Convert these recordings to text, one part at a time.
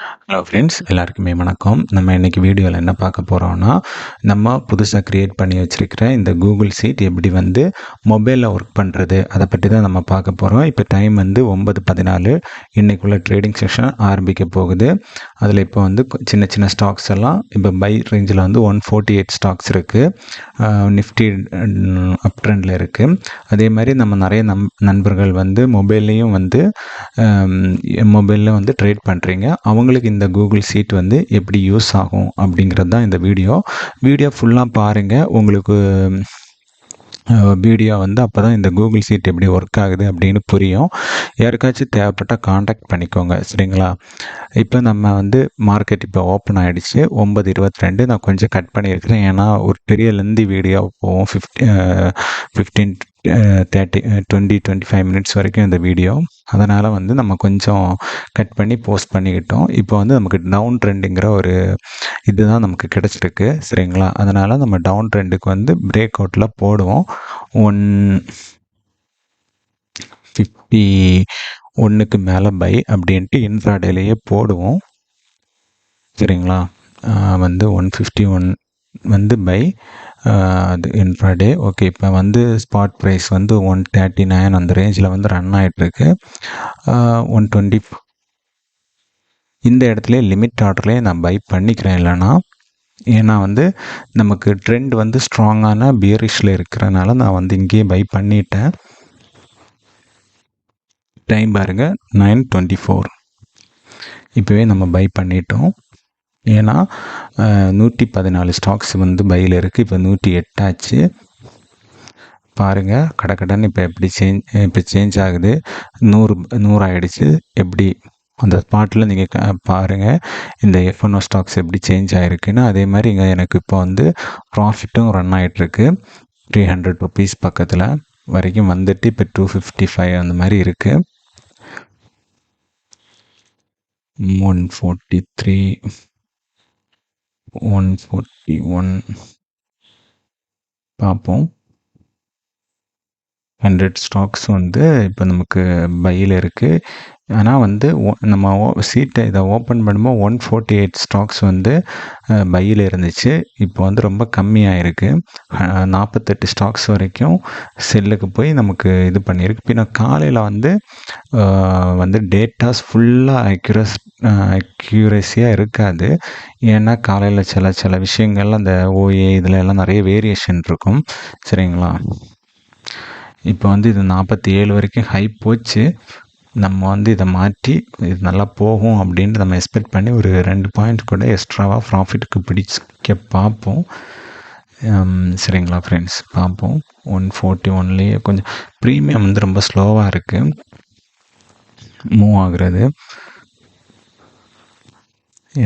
Hello friends, எல்லாருக்குமே வணக்கம். நம்ம இன்றைக்கி வீடியோவில் என்ன பார்க்க போகிறோம்னா, நம்ம புதுசாக க்ரியேட் பண்ணி வச்சுருக்கிற இந்த கூகுள் ஷீட் எப்படி வந்து மொபைலில் ஒர்க் பண்ணுறது, அதை பற்றி தான் நம்ம பார்க்க போகிறோம். இப்போ டைம் வந்து 9:14. இன்றைக்குள்ள ட்ரேடிங் செஷன் ஆரம்பிக்க போகுது. அதில் இப்போ வந்து சின்ன சின்ன ஸ்டாக்ஸ் எல்லாம் இப்போ பை ரேஞ்சில் வந்து 148 ஸ்டாக்ஸ் இருக்குது. நிஃப்டி அப் ட்ரெண்டில் இருக்குது. அதே மாதிரி நம்ம நிறைய நண்பர்கள் வந்து மொபைல்லையும் வந்து மொபைலில் வந்து ட்ரேட் பண்ணுறீங்க. அவங்களுக்கு இந்த கூகுள் ஷீட் வந்து எப்படி யூஸ் ஆகும் அப்படிங்கிறது தான் இந்த வீடியோ ஃபுல்லாக பாருங்கள். உங்களுக்கு வீடியோ வந்து அப்போ தான் இந்த கூகுள் ஷீட் எப்படி ஒர்க் ஆகுது அப்படின்னு புரியும். யாருக்காச்சும் தேவைப்பட்டால் காண்டாக்ட் பண்ணிக்கோங்க, சரிங்களா? இப்போ நம்ம வந்து மார்க்கெட் இப்போ ஓப்பன் ஆகிடுச்சு. 9:22. நான் கொஞ்சம் கட் பண்ணியிருக்கிறேன், ஏன்னா ஒரு பெரிய லெந்தி வீடியோ போகும். 15 30 20-25 மினிட்ஸ் வரைக்கும் இந்த வீடியோ. அதனால் வந்து நம்ம கொஞ்சம் கட் பண்ணி போஸ்ட் பண்ணிக்கிட்டோம். இப்போ வந்து நமக்கு டவுன் ட்ரெண்டுங்கிற ஒரு இதுதான் நமக்கு கிடச்சிருக்கு, சரிங்களா? அதனால் நம்ம டவுன் ட்ரெண்டுக்கு வந்து பிரேக் அவுட்டில் போடுவோம். 151க்கு மேலே பை அப்படின்ட்டு இன்ட்ராடேலேயே போடுவோம், சரிங்களா? வந்து 151 வந்து பை, அது இன்ட்ராடே. ஓகே, இப்போ வந்து ஸ்பாட் ப்ரைஸ் வந்து 139 அந்த ரேஞ்சில் வந்து ரன் ஆகிட்டுருக்கு. 120 இந்த இடத்துல லிமிட் ஆர்டர்லேயே நான் பை பண்ணிக்கிறேன். இல்லைனா ஏன்னா வந்து நமக்கு ட்ரெண்ட் வந்து ஸ்ட்ராங்கான பியரிஷில் இருக்கிறனால நான் வந்து இங்கேயே பை பண்ணிட்டேன். டைம் பாருங்கள், 9:24. இப்போவே நம்ம பை பண்ணிட்டோம். ஏன்னா 114 ஸ்டாக்ஸ் வந்து பையில் இருக்குது. இப்போ 108 ஆச்சு. பாருங்கள், கடன்னு இப்போ சேஞ்ச் ஆகுது. 100 ஆகிடுச்சு. எப்படி அந்த ஸ்பாட்டில் நீங்கள் பாருங்கள் இந்த F&O ஸ்டாக்ஸ் எப்படி சேஞ்ச் ஆகிருக்குன்னு. அதே மாதிரி இங்கே எனக்கு இப்போ வந்து ப்ராஃபிட்டும் ரன் ஆகிட்டுருக்கு. 300 ருபீஸ் பக்கத்தில் வரைக்கும் வந்துட்டு இப்போ 255 அந்த மாதிரி இருக்குது. 143, 141 பார்ப்போம். 100 ஸ்டாக்ஸ் வந்து இப்போ நமக்கு பையில் இருக்குது. ஆனால் வந்து நம்ம சீட்டை இதை ஓப்பன் பண்ணும்போது 148 ஸ்டாக்ஸ் வந்து பையில் இருந்துச்சு. இப்போ வந்து ரொம்ப கம்மியாக இருக்குது. 48 ஸ்டாக்ஸ் வரைக்கும் செல்லுக்கு போய் நமக்கு இது பண்ணியிருக்கு. பின்ன காலையில் வந்து டேட்டாஸ் ஃபுல்லாக அக்யூரஸியாக இருக்காது. ஏன்னா காலையில் சில விஷயங்கள் அந்த ஓஏ இதில் எல்லாம் நிறைய வேரியேஷன் இருக்கும், சரிங்களா? இப்போ வந்து இது 47 வரைக்கும் ஹை போச்சு. நம்ம வந்து இதை மாற்றி இது நல்லா போகும் அப்படின்ட்டு நம்ம எக்ஸ்பெக்ட் பண்ணி ஒரு 2 பாயிண்ட் கூட எக்ஸ்ட்ராவாக ப்ராஃபிட்டுக்கு பிடிக்க பார்ப்போம், சரிங்களா ஃப்ரெண்ட்ஸ்? பார்ப்போம். 141லேயே கொஞ்சம் ப்ரீமியம் வந்து ரொம்ப ஸ்லோவாக இருக்குது மூவ் ஆகுறது.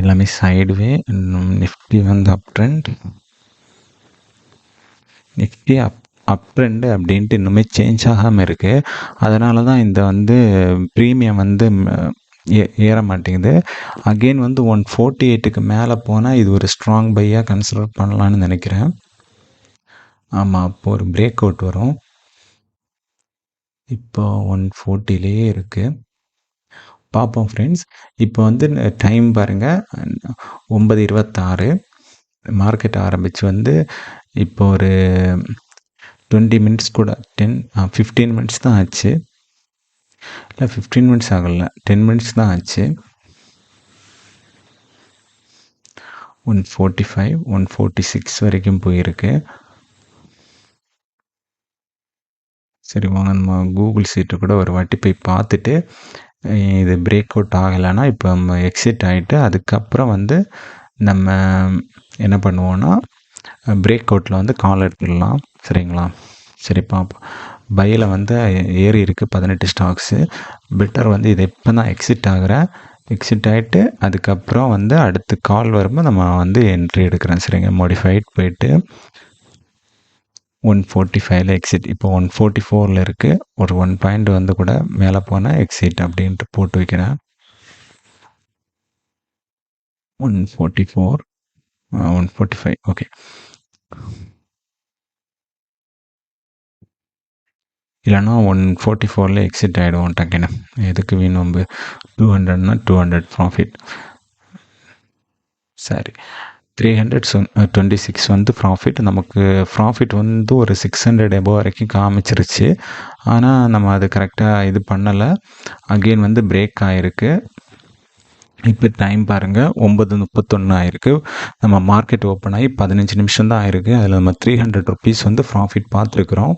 எல்லாமே சைடுவே. நிஃப்டி வந்து அப் ட்ரெண்ட், நிஃப்டி அப் ட்ரெண்டு அப்படின்ட்டு இன்னுமே சேஞ்ச் ஆகாமல் இருக்குது. அதனால தான் இந்த வந்து ப்ரீமியம் வந்து ஏற மாட்டேங்குது. அகெயின் வந்து 148க்கு மேலே போனால் இது ஒரு ஸ்ட்ராங் பையாக கன்சிடர் பண்ணலான்னு நினைக்கிறேன். ஆமாம், அப்போ ஒரு பிரேக் அவுட் வரும். இப்போ 140லேயே இருக்குது. பார்ப்போம் ஃப்ரெண்ட்ஸ். இப்போ வந்து டைம் பாருங்கள், 9:26. மார்க்கெட் ஆரம்பித்து வந்து இப்போ ஒரு 20 மினிட்ஸ் கூட 15 மினிட்ஸ் தான் ஆச்சு. இல்லை, 15 மினிட்ஸ் ஆகலை, 10 மினிட்ஸ் தான் ஆச்சு. 145, 146 வரைக்கும் போயிருக்கு. சரி, வாங்க நம்ம கூகுள் ஷீட்டு கூட ஒரு வாட்டி போய் பார்த்துட்டு, இது பிரேக் அவுட் ஆகலைன்னா இப்போ நம்ம எக்ஸிட் ஆகிட்டு அதுக்கப்புறம் வந்து நம்ம என்ன பண்ணுவோன்னா பிரேக் அவுட்டில் வந்து கால் எடுத்துடலாம், சரிங்களா? சரி, பார்ப்போம். பையில் வந்து ஏறி இருக்குது 18 ஸ்டாக்ஸு. பெட்டர் வந்து இது இப்போ தான் எக்ஸிட் ஆகிட்டு அதுக்கப்புறம் வந்து அடுத்து கால் வரும்போது நம்ம வந்து என்ட்ரி எடுக்கிறேன், சரிங்க? மாடிஃபைட் போயிட்டு 145ல் எக்ஸிட். இப்போ 144ல் இருக்குது. ஒரு 1 பாயிண்ட் வந்து கூட மேலே போனால் எக்ஸிட் அப்படின்ட்டு போட்டு வைக்கிறேன். 144, 145. ஓகே, இல்லைனா 144ல் எக்ஸிட் ஆகிடுவோம் டக்குன்னு. எதுக்கு வீண் வம்பு? 200னா 200 ப்ராஃபிட். சரி. 326 வந்து ப்ராஃபிட். நமக்கு ப்ராஃபிட் வந்து ஒரு 600 எபோவ் வரைக்கும் காமிச்சிருச்சு. ஆனா, நம்ம அது கரெக்ட்டா இது பண்ணல. அகைன் வந்து பிரேக் ஆயிருக்கு. இப்போ டைம் பாருங்க 9:31 ஆயிருக்கு. நம்ம மார்க்கெட் ஓப்பன் ஆகி 15 நிமிஷம் தான் ஆயிருக்கு. அதில் நம்ம 300 ருபீஸ் வந்து ப்ராஃபிட் பார்த்துருக்குறோம்.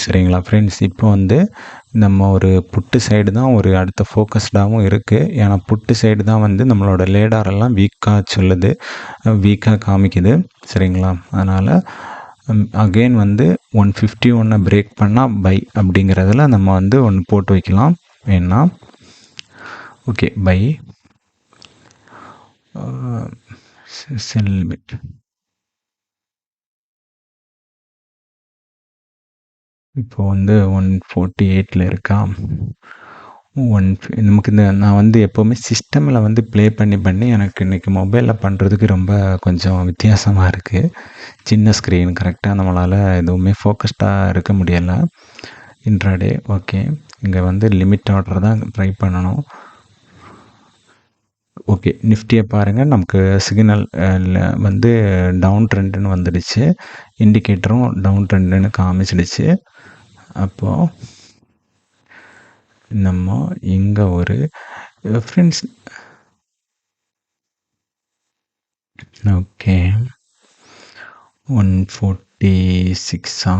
சரிங்களா ஃப்ரெண்ட்ஸ்? இப்போ வந்து நம்ம ஒரு புட்டு சைடு தான் ஒரு அடுத்த ஃபோக்கஸ்டாகவும் இருக்குது. ஏன்னா புட்டு சைடு தான் வந்து நம்மளோட லேடாரெல்லாம் வீக்காக சொல்லுது, வீக்காக காமிக்குது. சரிங்களா? அதனால் அகெயின் வந்து 151 பிரேக் பண்ணால் பை அப்படிங்கிறதுல நம்ம வந்து ஒன்று போட்டு வைக்கலாம். வேணா ஓகே, பை செல் லிமிட். இப்போ வந்து 148ல் இருக்கா. ஒன் நமக்கு நான் வந்து எப்போவுமே சிஸ்டமில் வந்து ப்ளே பண்ணி எனக்கு இன்றைக்கி மொபைலில் பண்ணுறதுக்கு ரொம்ப கொஞ்சம் வித்தியாசமாக இருக்குது. சின்ன ஸ்க்ரீன், கரெக்டாக நம்மளால் எதுவுமே ஃபோக்கஸ்டாக இருக்க முடியலை. Intraday okay. இங்கே வந்து லிமிட் ஆர்டர் தான் ட்ரை பண்ணணும். ஓகே, நிஃப்டியை பாருங்கள். நமக்கு சிக்னல் வந்து டவுன் ட்ரெண்டுன்னு வந்துடுச்சு. இண்டிகேட்டரும் டவுன் ட்ரெண்டுன்னு காமிச்சிடுச்சு. அப்போது நம்ம இங்கே ஒரு ஃப்ரெண்ட்ஸ் ஓகே 146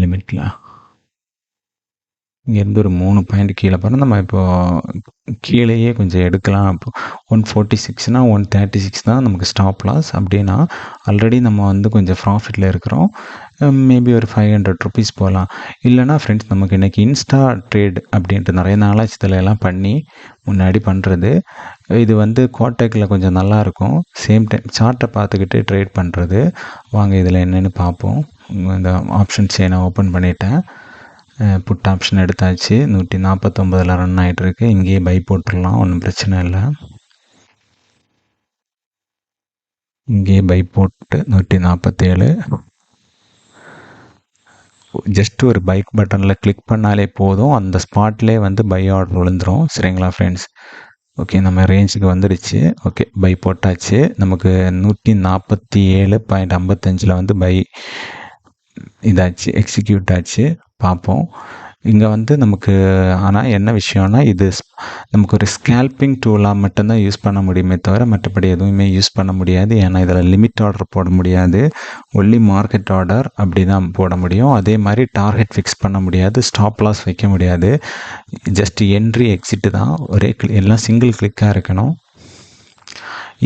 லிமிட்டில் இங்கேருந்து ஒரு 3 பாயிண்ட் கீழே பாருங்கள். நம்ம இப்போது கீழேயே கொஞ்சம் எடுக்கலாம். இப்போ 146னா 136 தான் நமக்கு ஸ்டாப் லாஸ். அப்படின்னா ஆல்ரெடி நம்ம வந்து கொஞ்சம் ப்ராஃபிட்டில் இருக்கிறோம். மேபி ஒரு 500 ருபீஸ் போகலாம். இல்லைனா ஃப்ரெண்ட்ஸ், நமக்கு இன்றைக்கி இன்ஸ்டா ட்ரேட் அப்படின்ட்டு நிறைய நாளாச்சு இதில் எல்லாம் பண்ணி முன்னாடி பண்ணுறது. இது வந்து கோட்டக்கில் கொஞ்சம் நல்லாயிருக்கும். சேம் டைம் சார்ட்டை பார்த்துக்கிட்டு ட்ரேட் பண்ணுறது. வாங்க இதில் என்னென்னு பார்ப்போம். இந்த ஆப்ஷன் செயினை ஓப்பன் பண்ணிட்டேன். புட் ஆப்ஷன் எடுத்தாச்சு. 149 ரன் ஆகிட்டுருக்கு. இங்கேயே பை போட்டுடலாம், ஒன்றும் பிரச்சனை இல்லை. இங்கேயே பை போட்டு 147 ஜஸ்ட் ஒரு பைக் பட்டனில் கிளிக் பண்ணாலே போதும், அந்த ஸ்பாட்லேயே வந்து பை ஆர்டர் விழுந்துடும். சரிங்களா ஃப்ரெண்ட்ஸ்? ஓகே, நம்ம ரேஞ்சுக்கு வந்துடுச்சு. ஓகே, பை போட்டாச்சு. நமக்கு 147.55 வந்து பை இதாச்சு, எக்ஸிக்யூட் ஆச்சு. பார்ப்போம். இங்கே வந்து நமக்கு ஆனால் என்ன விஷயம்னா, இது நமக்கு ஒரு ஸ்கேல்பிங் டூலாக மட்டும்தான் யூஸ் பண்ண முடியுமே தவிர மற்றபடி எதுவுமே யூஸ் பண்ண முடியாது. ஏன்னா இதில் லிமிட் ஆர்டர் போட முடியாது. ஒன்லி மார்க்கெட் ஆர்டர் அப்படி தான் போட முடியும். அதே மாதிரி டார்கெட் ஃபிக்ஸ் பண்ண முடியாது. ஸ்டாப் லாஸ் வைக்க முடியாது. ஜஸ்ட் என்ட்ரி எக்ஸிட்டு தான். ஒரே எல்லாம் சிங்கிள் கிளிக்காக இருக்கணும்.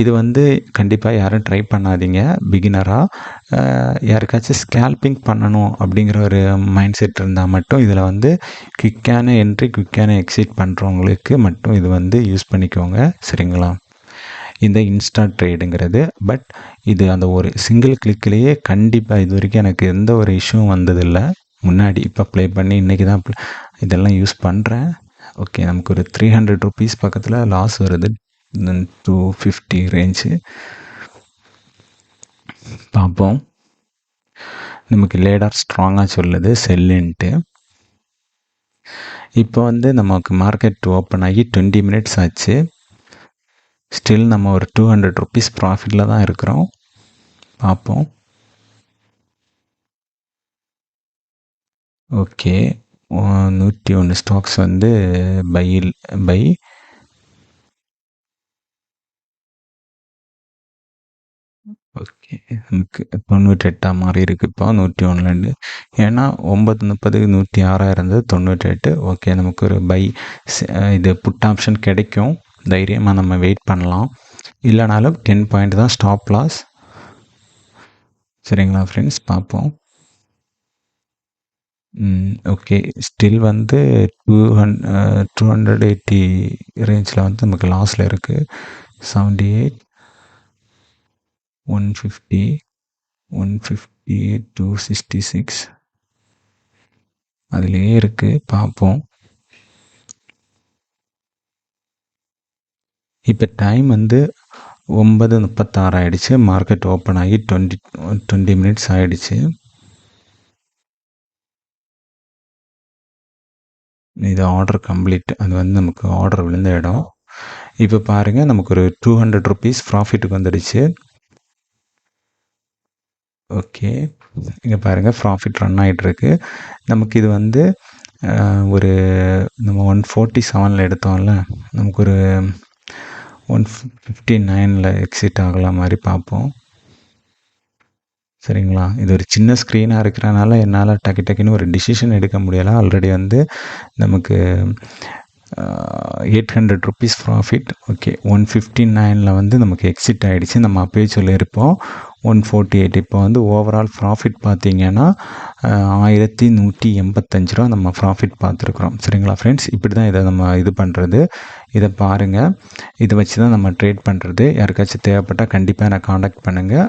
இது வந்து கண்டிப்பாக யாரும் ட்ரை பண்ணாதீங்க. பிகினராக யாருக்காச்சும் ஸ்கேல்பிங் பண்ணணும் அப்படிங்கிற ஒரு மைண்ட் செட் இருந்தால் மட்டும் இதில் வந்து குயிக்கான என்ட்ரி, குயிக்கான எக்ஸிட் பண்ணுறவங்களுக்கு மட்டும் இது வந்து யூஸ் பண்ணிக்கோங்க. சரிங்களா? இந்த இன்ஸ்டா ட்ரேடுங்கிறது. பட் இது அந்த ஒரு சிங்கிள் கிளிக்லேயே கண்டிப்பாக இது வரைக்கும் எனக்கு எந்த ஒரு இஷ்யூவும் வந்ததில்லை. முன்னாடி இப்போ ப்ளே பண்ணி இன்றைக்கி தான் இதெல்லாம் யூஸ் பண்ணுறேன். ஓகே, நமக்கு ஒரு 300 ருபீஸ் பக்கத்தில் லாஸ் வருது. 250 ரேஞ்சு பார்ப்போம். நமக்கு லேடார் ஸ்ட்ராங்காக சொல்லுது செல்லுன்ட்டு. இப்போ வந்து நமக்கு மார்க்கெட் ஓப்பன் ஆகி 20 மினிட்ஸ் ஆச்சு. ஸ்டில் நம்ம ஒரு 200 ருபீஸ் ப்ராஃபிட்டில் தான் இருக்கிறோம். பார்ப்போம். ஓகே, 101 ஸ்டாக்ஸ் வந்து பை ஓகே, நமக்கு 98 மாறி இருக்குது. இப்போ 101லேருந்து, ஏன்னா 9:30 106 இருந்தது, 98. ஓகே, நமக்கு ஒரு பை இது புட் ஆப்ஷன் கிடைக்கும். தைரியமாக நம்ம வெயிட் பண்ணலாம். இல்லைனாலும் 10 பாயிண்ட் தான் ஸ்டாப் லாஸ். சரிங்களா ஃப்ரெண்ட்ஸ்? பார்ப்போம். ஓகே, ஸ்டில் வந்து 280 ரேஞ்சில் வந்து நமக்கு லாஸில் இருக்குது. 78, 150, 158, 266 அதுலேயே இருக்குது. பார்ப்போம். இப்போ டைம் வந்து 9:36 ஆகிடுச்சு. மார்க்கெட் ஓப்பன் ஆகி 20 மினிட்ஸ் ஆகிடுச்சு. இது ஆர்டர் கம்ப்ளீட். அது வந்து நமக்கு ஆர்டர் விழுந்த இடம். இப்போ பாருங்கள், நமக்கு ஒரு 200 ருபீஸ் ப்ராஃபிட்டுக்கு வந்துடுச்சு. ஓகே, இங்கே பாருங்கள் ப்ராஃபிட் ரன் ஆகிட்டுருக்கு. நமக்கு இது வந்து ஒரு நம்ம 147 எடுத்தோம்ல, நமக்கு ஒரு 159 எக்ஸிட் ஆகலாம் மாதிரி பார்ப்போம். சரிங்களா? இது ஒரு சின்ன ஸ்க்ரீனாக இருக்கிறனால என்னால் டக்குன்னு ஒரு டிசிஷன் எடுக்க முடியலை. ஆல்ரெடி வந்து நமக்கு 800 ருபீஸ் ப்ராஃபிட். ஓகே, 159 வந்து நமக்கு எக்ஸிட் ஆகிடுச்சு. நம்ம அப்போயே சொல்லியிருப்போம் 148. இப்போ வந்து ஓவரால் ப்ராஃபிட் பார்த்திங்கன்னா 1185 ரூபா நம்ம ப்ராஃபிட் பார்த்துருக்குறோம். சரிங்களா ஃப்ரெண்ட்ஸ்? இப்படி தான் இதை நம்ம இது பண்ணுறது. இதை பாருங்கள், இதை வச்சு தான் நம்ம ட்ரேட் பண்ணுறது. யாருக்காச்சும் தேவைப்பட்டால் கண்டிப்பாக என்னை காண்டாக்ட் பண்ணுங்கள்.